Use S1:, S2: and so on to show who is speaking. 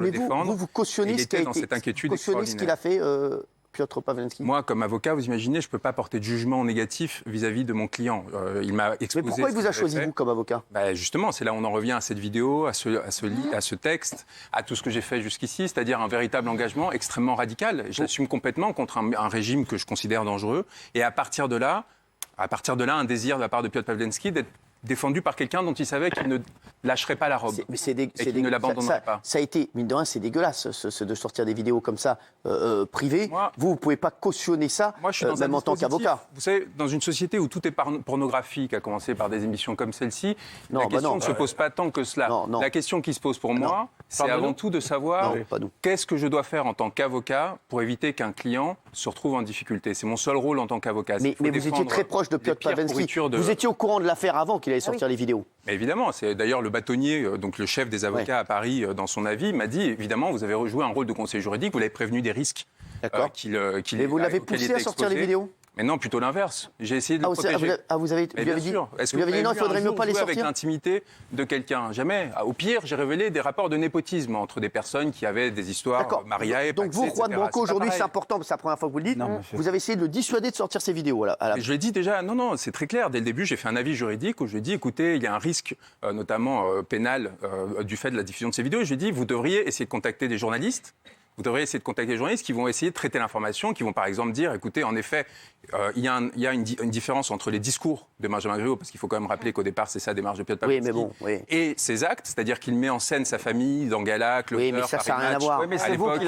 S1: le défendre.
S2: Vous cautionnez
S1: il
S2: ce
S1: était dans cette inquiétude extraordinaire.
S2: qu'il a fait Piotr Pawlenski.
S1: Moi, comme avocat, vous imaginez, je ne peux pas porter de jugement négatif vis-à-vis de mon client. Il m'a exposé.
S2: Mais pourquoi il vous a choisi, vous, comme avocat?
S1: Justement, c'est là où on en revient à cette vidéo, à ce texte, à tout ce que j'ai fait jusqu'ici, c'est-à-dire un véritable engagement extrêmement radical. J'assume complètement contre un régime que je considère dangereux. Et à partir de là, un désir de la part de Piotr Pawlenski d'être défendu par quelqu'un dont il savait qu'il ne lâcherait pas la robe et qu'il ne l'abandonnerait pas.
S2: Ça a été, mine de rien, c'est dégueulasse de sortir des vidéos comme ça, privées. Vous ne pouvez pas cautionner ça, même en tant qu'avocat.
S1: Vous savez, dans une société où tout est pornographique, à commencer par des émissions comme celle-ci, la question ne se pose pas tant que cela. La question qui se pose pour moi, c'est avant tout de savoir qu'est-ce que je dois faire en tant qu'avocat pour éviter qu'un client se retrouve en difficulté. C'est mon seul rôle en tant qu'avocat.
S2: Mais vous étiez très proche de Piotr Pawlenski. Vous étiez au courant de l'affaire avant qu'il allait sortir les vidéos.
S1: Mais évidemment, c'est d'ailleurs le bâtonnier, donc le chef des avocats à Paris, dans son avis, m'a dit, évidemment, vous avez joué un rôle de conseiller juridique, vous l'avez prévenu des risques
S2: Et vous l'avez poussé à sortir les vidéos?
S1: Mais non, plutôt l'inverse. J'ai essayé de le protéger.
S2: Vous avez dit non, il faudrait mieux pas les sortir
S1: avec l'intimité de quelqu'un? Jamais. Au pire, j'ai révélé des rapports de népotisme entre des personnes qui avaient des histoires mariées.
S2: Donc vous, Juan Branco, aujourd'hui, c'est important, c'est la première fois que vous le dites, vous avez essayé de le dissuader de sortir ces vidéos.
S1: Je l'ai dit déjà, non, c'est très clair. Dès le début, j'ai fait un avis juridique où je lui ai dit, écoutez, il y a un risque, notamment pénal, du fait de la diffusion de ces vidéos. Je lui ai dit, vous devriez essayer de contacter des journalistes. Vous devriez essayer de contacter les journalistes qui vont essayer de traiter l'information, qui vont par exemple dire, écoutez, en effet, il y a une différence entre les discours de Benjamin Griveaux, parce qu'il faut quand même rappeler qu'au départ, c'est ça la démarche de Piotr Pawlenski, et ses actes, c'est-à-dire qu'il met en scène sa famille dans Gala, Closer,
S2: mais ça n'a rien à voir.
S1: à l'époque,